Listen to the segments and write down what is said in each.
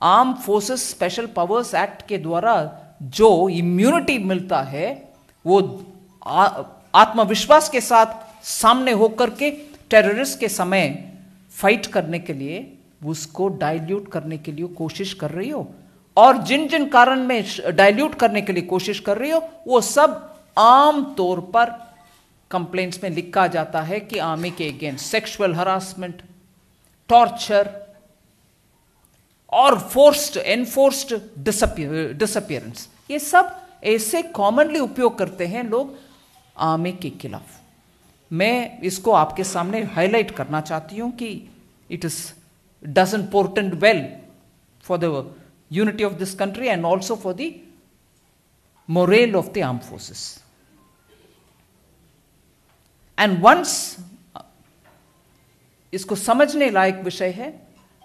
Arm forces special powers act के द्वारा जो इम्यूनिटी मिलता है वो आत्मविश्वास के साथ सामने होकर के टेररिस्ट के समय फाइट करने के लिए उसको डाइल्यूट करने के लिए कोशिश कर रही हो, और जिन जिन कारण में डाइल्यूट करने के लिए कोशिश कर रही हो वो सब आम तौर पर कंप्लेंट्स में लिखा जाता है कि आर्मी के अगेंस्ट सेक्सुअल हरासमेंट, टॉर्चर और एनफोर्स्ड डिसअपियरेंस, ये सब ऐसे कॉमनली उपयोग करते हैं लोग आर्मी के खिलाफ। मैं इसको आपके सामने हाईलाइट करना चाहती हूं कि it is doesn't portend well for the unity of this country and also for the moral of the arm forces. And once, इसको समझने लायक विषय है,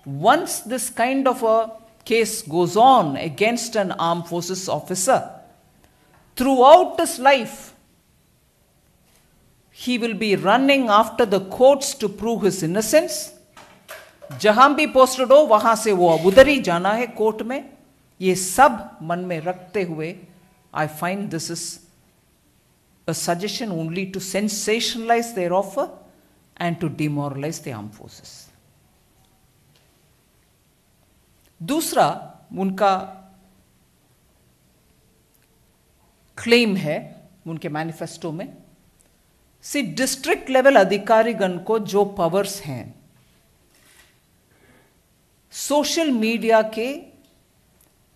once this kind of a case goes on against an arm forces officer, throughout his life he will be running after the courts to prove his innocence. जहां भी posted हो वहां से वो उधर ही जाना है कोर्ट में। ये सब मन में रखते हुए I find this is a suggestion only to sensationalize their offer and to demoralize the armed forces. दूसरा उनका क्लेम है उनके मैनिफेस्टो में, डिस्ट्रिक्ट लेवल अधिकारीगण को जो पावर्स हैं सोशल मीडिया के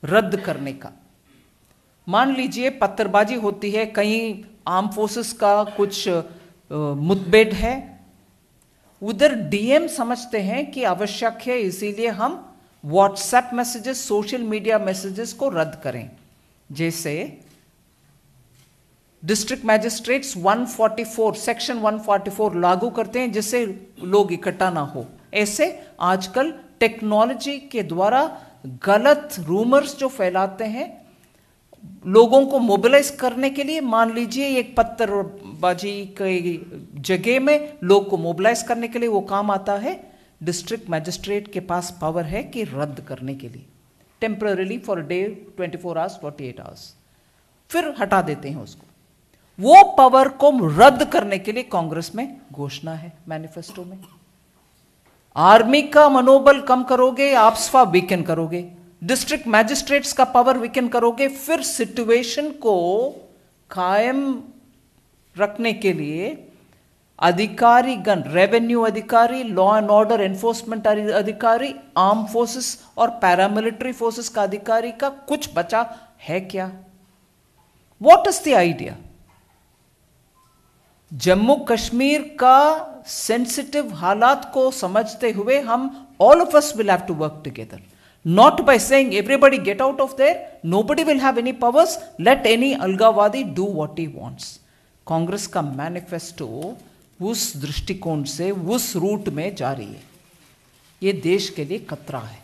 रद्द करने का। मान लीजिए पत्थरबाजी होती है, कहीं आर्म फोर्सेस का कुछ मुठभेड़ है, उधर डीएम समझते हैं कि आवश्यक है, इसीलिए हम WhatsApp messages, social media messages को रद्द करें। जैसे डिस्ट्रिक्ट मैजिस्ट्रेट्स 144 सेक्शन 144 लागू करते हैं जिससे लोग इकट्ठा ना हो। ऐसे आजकल टेक्नोलॉजी के द्वारा गलत रूमर्स जो फैलाते हैं लोगों को मोबिलाइज करने के लिए, मान लीजिए एक पत्थरबाजी की जगह में लोग को मोबिलाइज करने के लिए वो काम आता है। डिस्ट्रिक्ट मैजिस्ट्रेट के पास पावर है कि रद्द करने के लिए, temporarily for day 24 hours 48 hours, फिर हटा देते हैं उसको। वो पावर को रद्द करने के लिए कांग्रेस में घोषणा है मैनिफेस्टो में। आर्मी का मनोबल कम करोगे, आप्सफा वीकेंड करोगे, डिस्ट्रिक्ट मैजिस्ट्रेट्स का पावर वीकेंड करोगे, फिर सिचुएशन को कायम रखने के लिए अधिकारीगण, रेवेन्यू अधिकारी, लॉ एंड ऑर्डर एनफोर्समेंट अधिकारी, आर्म फोर्सेस और पैरामिलिट्री फोर्सेस का अधिकारी का कुछ बचा है क्या? What is the idea? Jammu Kashmir का सेंसिटिव हालात को समझते हुए हम all of us will have to work together, not by saying everybody get out of there, nobody will have any powers, let any अलगावादी do what he wants. Congress का manifesto उस दृष्टिकोण से उस रूट में जा रही है। ये देश के लिए खतरा है।